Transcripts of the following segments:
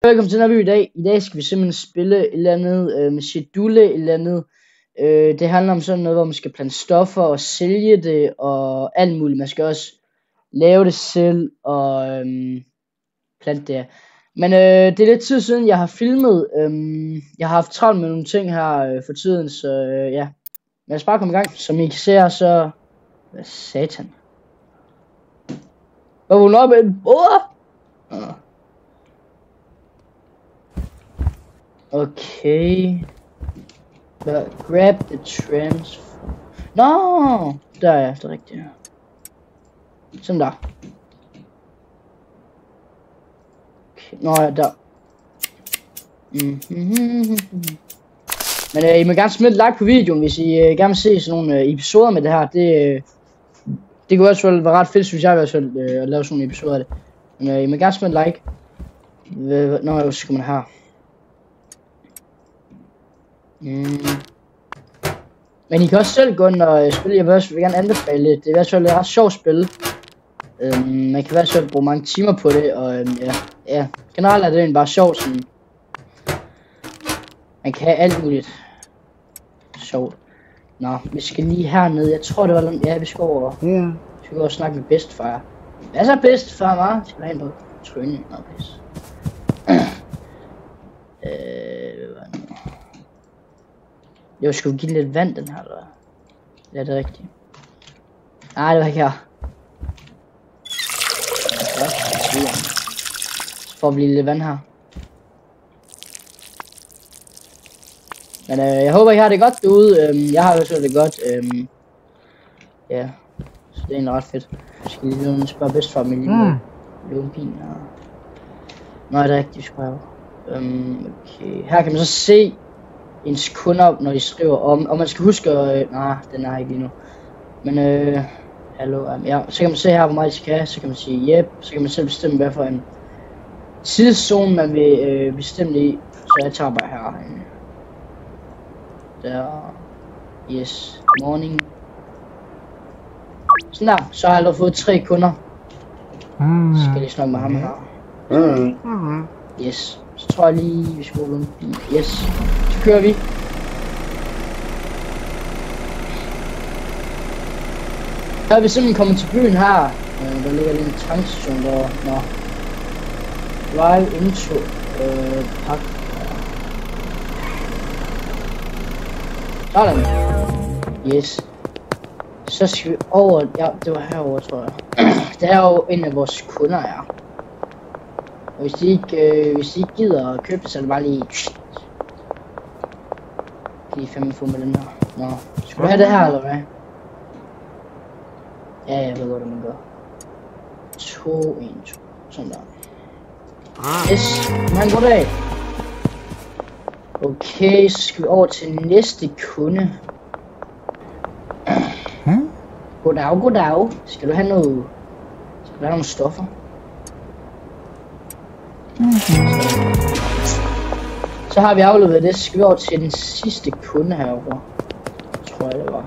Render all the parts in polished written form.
Velkommen til den her video i dag. I dag skal vi simpelthen spille et eller andet med schedule, et eller andet. Det handler om sådan noget, hvor man skal plante stoffer og sælge det og alt muligt. Man skal også lave det selv og plante det. Men det er lidt tid siden, jeg har filmet. Jeg har haft travlt med nogle ting her for tiden, så ja. Men lad os bare komme i gang. Som I kan se her, så... Hvad satan? Hvor er hun oppe i en båd? Okay. Grab the transfer. No! Der er det rigtigt. Sådan der. Okay. Nå ja, der. Men I må gerne smide et like på videoen, hvis I gerne vil se sådan nogle episoder med det her. Det kunne også være ret fedt, hvis jeg i hvert fald at lave sådan nogle episoder af det. Men I må gerne smide et like. Nå, så skal man her. Men I kan også selv gå ind og spille. Jeg vil også gerne anbefale det. Det er i hvert fald et ret sjovt spil. Man kan i hvert fald bruge mange timer på det. Og ja. Generelt er det egentlig bare sjovt. Sådan. Man kan have alt muligt sjovt. Nå, vi skal lige hernede. Jeg tror det var... Ja, vi skal over. Ja. Vi skal gå og snakke med bedstefar. Hvad så bedstefar, hva'? Skal du have en på trynen? Nå, pis. Jeg skulle give lidt vand den her, eller? Ja, det er rigtigt. Nej, det var ikke her. Så får vi lidt vand her. Men jeg håber I har det godt derude. Jeg har jo så det godt. Ja, så det er egentlig ret fedt. Jeg skal lige spørge bedstefar med lige løbe bil. Nå, det er rigtigt, vi skal prøve. Okay, her kan man så se ens kunder, når de skriver om, og man skal huske at, nej, den er ikke lige nu. Men hallo, ja, så kan man se her, hvor meget de skal have, så kan man sige yep, så kan man selv bestemme, hvad for en tidszone man vil bestemme i, så jeg tager bare her. Der, yes, morning. Sådan der, så har jeg allerede fået 3 kunder. Så skal jeg lige snakke med ham her. Yes. Så tror jeg lige, vi skal rulle en bil. Yes. Så kører vi. Her er vi simpelthen kommet til byen her. Der ligger lige en tankstation der. Nå. Drive into park. Sådan. Yes. Så skal vi over. Ja, det var herovre, tror jeg. Det er jo en af vores kunder er. Og hvis de ikke gider at købe det, så er det bare lige... Lige 5 få med den her. Nå, skal du have det her, eller hvad? Ja, jeg ved godt, hvad man gør. 2, 1, 2. Sådan der. Yes, man god dag. Okay, så skal vi over til næste kunde. Goddag, goddag. Skal du have noget... Skal du have nogle stoffer? Så har vi afleveret det, så skal vi over til den sidste kunde herovre. Tror jeg det var.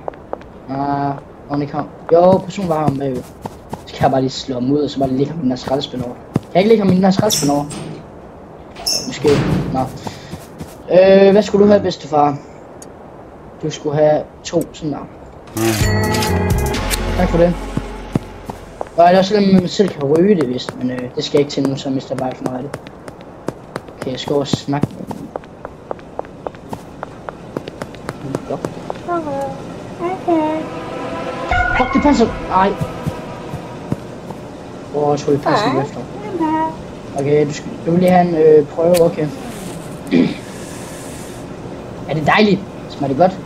Hun ikke ham. Jo, personen var ham bagved. Så kan jeg bare lige slå ham ud, og så bare lægge ham i den her skraldespand over. Kan jeg ikke lægge ham i den her skraldespand over? Måske. Nå. Hvad skulle du have, bedstefar? Du skulle have 2 sådan der. Tak for det. Og det er også lidt, at man selv kan ryge det vist, men det skal jeg ikke til nu, så mister jeg bare for meget af det. Okay, jeg skal over og snakke med dem. Okay. Fuck, det passer. Ej. Jeg tror det passer lige efter. Okay, du vil lige have en prøve, okay. Er det dejligt? Smager det godt?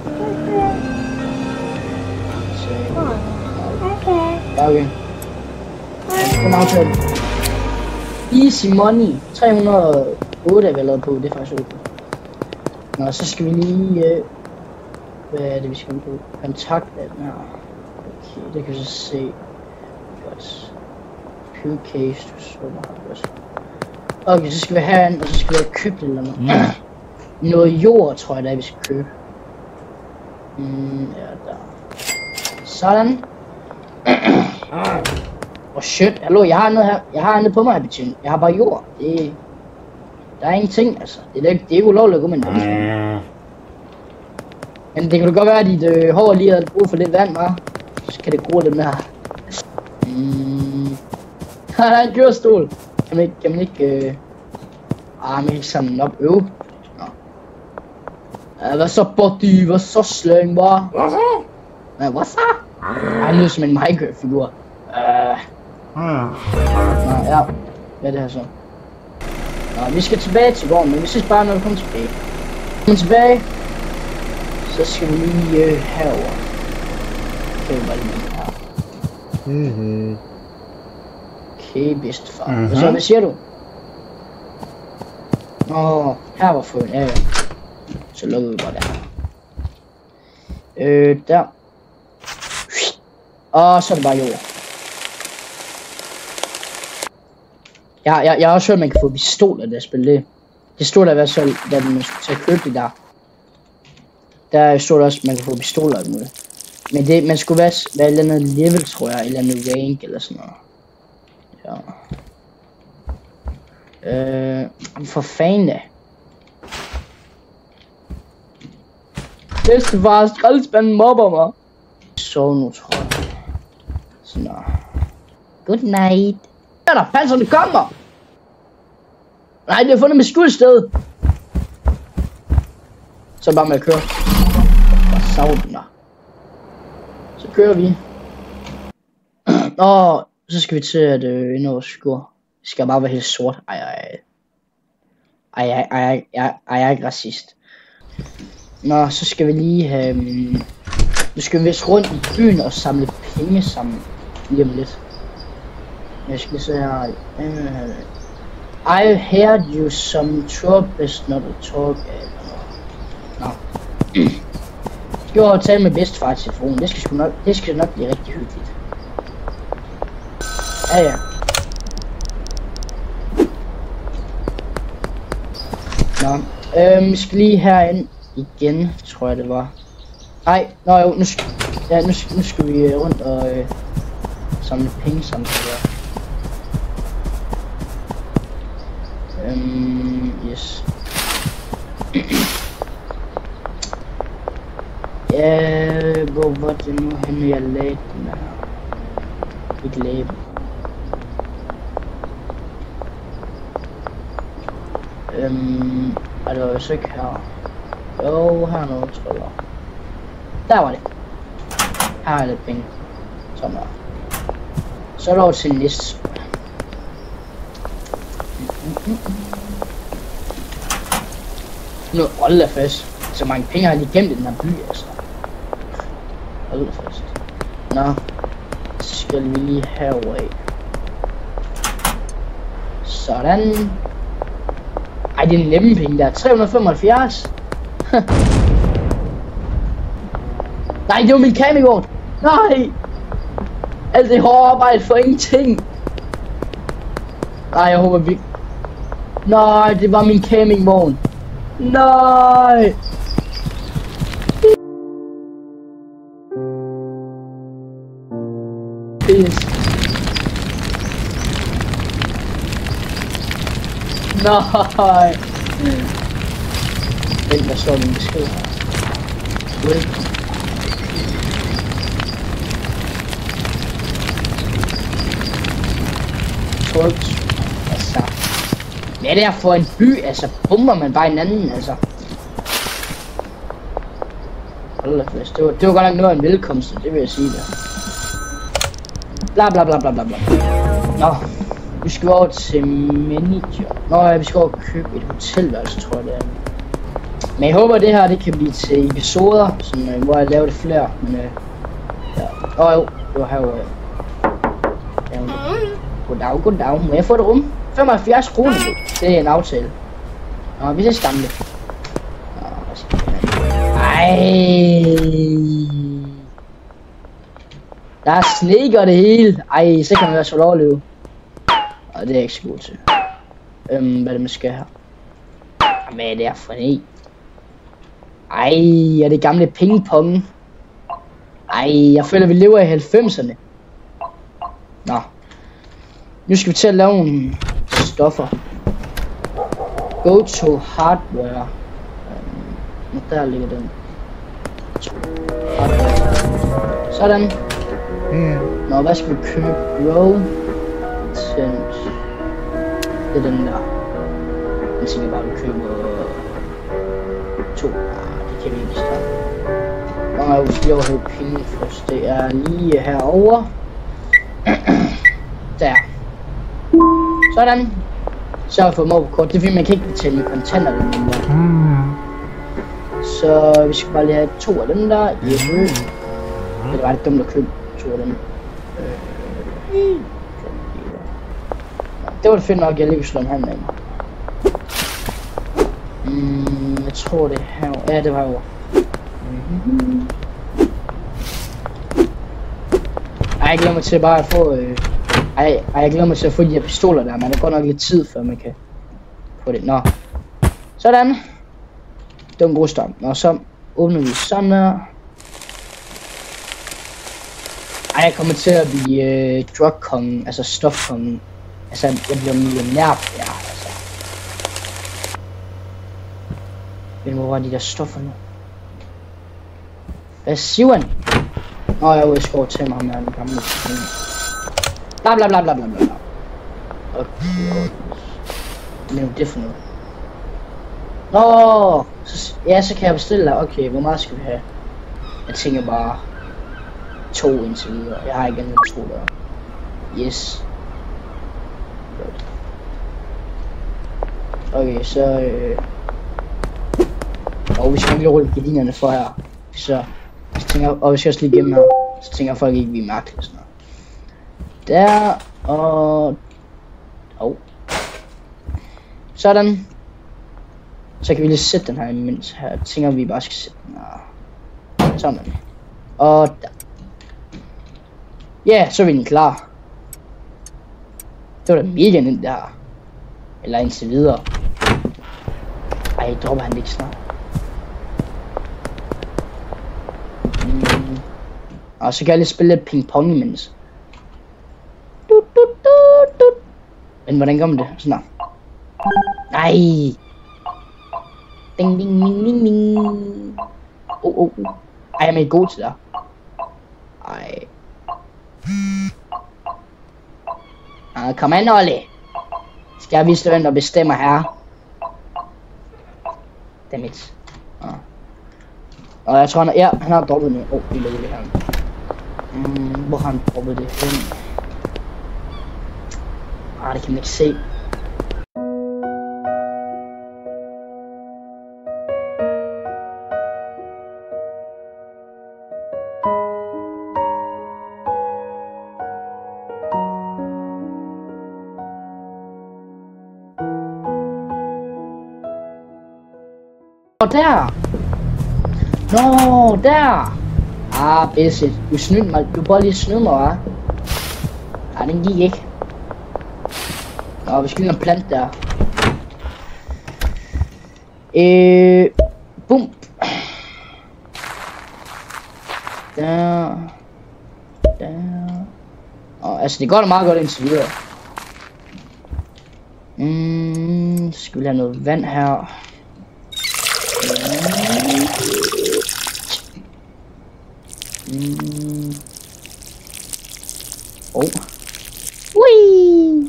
Ja, okay. En aftale. Easy money. 308 er vi lavet på, det er faktisk okay. Nå, så skal vi lige... hvad er det, vi skal på? Kontakt af den her. Okay, det kan vi så se. Godt. Case, du så meget. Okay, så skal vi herinde, og så skal vi have købt eller noget. Noget jord, tror jeg, der vi skal købe. Ja, der. Sådan. Shit, hallo, jeg har noget her. Jeg har andet på mig, betjent. Jeg har bare jord. Det Der er ingenting, altså. Det er ikke ulovligt at gå med en vandspand. Men det kan godt være, at dit hår lige har brug for lidt vand, hva'? Så kan det gro lidt mere. Der er en kørestol. Kan man ikke man kan ikke samle den op. Nå. Hvad så, Boddy? Hvad så, slæng, hva'? Hvad så? Han lyder som en Minecraft-figur. Ja. Hvad er det her så? Nå, vi skal tilbage til gården, men vi ses bare, når vi kommer tilbage. Tilbage. Så skal vi lige herover. Okay, bare lige her. Okay, bedstefar. Hvad siger du? Her var frøen. Ja. Så lukker vi bare der. Der. Og så er det bare jord. Jeg har også hørt, at man kan få pistoler, der spiller det. Det stod der i hvert fald, da man skulle tage købe det der. Der stod der også, at man kan få pistoler eller noget. Men det, man skulle være et eller andet level, tror jeg, eller andet rank eller sådan noget. Ja. For fanden da. Bedstefar, skraldespanden mobber mig. Så nu, tror jeg. Sådan der. Good night. Ja, der panserne kommer! Nej, det har fundet mit skuddsted. Så bare med at køre. Og savne den der. Så kører vi. Så skal vi til at ind over skur. Det skal bare være helt sort. Jeg er ikke racist. Nå, så skal vi lige have... Nu skal vi vist rundt i byen og samle penge sammen. Lige om lidt. Jeg skal se her. I heard you some troubles not to talk. Nå. Jeg skal jo tale med bedstefar i telefonen. Det skal nok blive rigtig hyggeligt. Ja. Nå. Vi skal lige herind igen, tror jeg det var. Nej, jo, nu skal vi rundt og samle penge sammen. Yes. Ja, hvor var det nu henne, jeg lagde den her? Ikke lagde. Det var jo så ikke her. Jo, her er noget, tror jeg. Der var det. Her er lidt penge. Sådan der. Så er der over til næste. Nu hold da fast. Så mange penge har de gemt i den her by, altså. Hold da fast. Nå. Så skal vi lige herover af. Sådan. Ej, det er nemme penge der. 375. Nej, det var min campingvogn. Nej. Alt det hårde arbejde for ingenting. Nej, jeg håber vi... Nej, det var min campingvogn. Nej. Pis. Nej. Vent, der står min besked her. Altså, hvad er det her for en by? Altså, bomber man bare hinanden, altså. Hold da fast. Det var godt nok noget af en velkomst, det vil jeg sige der. Bla bla bla bla bla bla. Nå, vi skal over til manager. Nå ja, vi skal over og købe et hotelværelse, tror jeg det er. Men jeg håber det her, det kan blive til episoder, sådan, hvor jeg laver det flere, men ja. Jo, det var herovre. Goddag. Må jeg få et rum? 75 kroner. Det er en aftale. Nå, vi ses gamle. Ej. Der er sneaker det hele. Ej, så kan man være så overleve. Og det er jeg ikke så god til. Hvad er det man skal her? Hvad er det her for en? Ej, er det gamle pingpong? Ej, jeg føler vi lever i 90'erne. Nå. Nu skal vi til at lave nogle stoffer. Go to hardware. Der ligger den. Sådan. Nå, hvad skal vi købe? Row. Tent. Det er den der. Den siger bare, at vi køber 2. Det kan vi ikke starte. Nå, jeg skal lige overhøre penge først. Det er lige herovre. Der. Sådan. Så har jeg fået kort. Det er fordi, man kan ikke betale med kontanter den der. Så vi skal bare lige have 2 af dem der. Det var lidt dumt at købe 2 af dem. Det var det fedt nok, jeg lige vil slå en hand af mig. Jeg tror det her. Ja, det var jo. Jeg glæder mig til bare at få. Jeg glæder mig til at få de her pistoler der, men det går nok lidt tid før man kan få det. Nå. Sådan. Det var en god start. Nå, så åbner vi sådan her. Jeg kommer til at blive drugkongen, altså stofkongen. Altså, jeg bliver millionær på det her, altså. Men hvor var de der stoffer nu? Hvad siger han? Nå, jeg skal over til mig med den gamle. Bla bla bla bla bla bla. Okay. Men hvad er det for noget? Nå, ja, så kan jeg bestille dig. Okay, hvor meget skal vi have? Jeg tænker bare 2 indtil videre. Jeg har ikke andet end 2 der. Yes. Okay, så og vi skal lige rulle gardinerne for her. Så tænker, og vi skal også lige igennem her. Så tænker folk ikke, vi er mærkelige sådan noget. Der og sådan. Så kan vi lige sætte den her imens her. Jeg tænker vi bare skal sætte den her. Sådan. Og der. Ja, så er vi egentlig klar. Det var da mega nemt der. Eller indtil videre. Ej, dropper han ikke snart. Og så kan jeg lige spille lidt ping-pong imens. Men hvordan gør man det? Sådan der. Nej. Ding ding ding ding ding. Ej, jeg er god til det. Ej. Kom an, Ollie. Skal jeg vise dig, hvem der bestemmer her? Dammit. Og jeg tror, han har droppet nu. Vi lukker det her. Hvor har han droppet det hen? Det kan man ikke se. Der! Nå, der! Bedse. Du snydde mig. Du bare lige snydde mig, hva'? Den gik ikke. Nå, vi skal lige have en plant der. Bum. Der. Altså, det går da meget godt indtil videre. Så skal vi have noget vand her. Whee!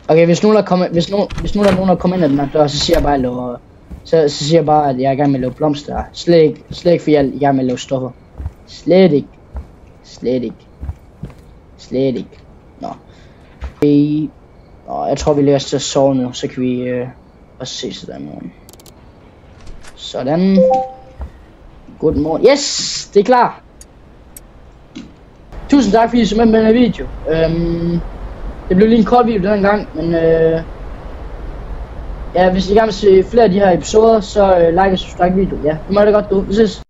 Okay, hvis nu der er nogen der kommer ind ad den her dør, så siger jeg bare så siger jeg bare at jeg er i gang med at lave blomster. Slet ikke for jeg er i gang med at lave stoffer. Slet ikke. Nå. Jeg tror vi lægger os til at sove nu, så kan vi også ses der i morgen. Sådan. God morgen. Yes! Det er klar! Tusind tak fordi I så med den her video. Det blev lige en kort video den gang, men ja, hvis I gerne vil se flere af de her episoder, så like og subscribe video. Ja, det må det godt du. Vi ses!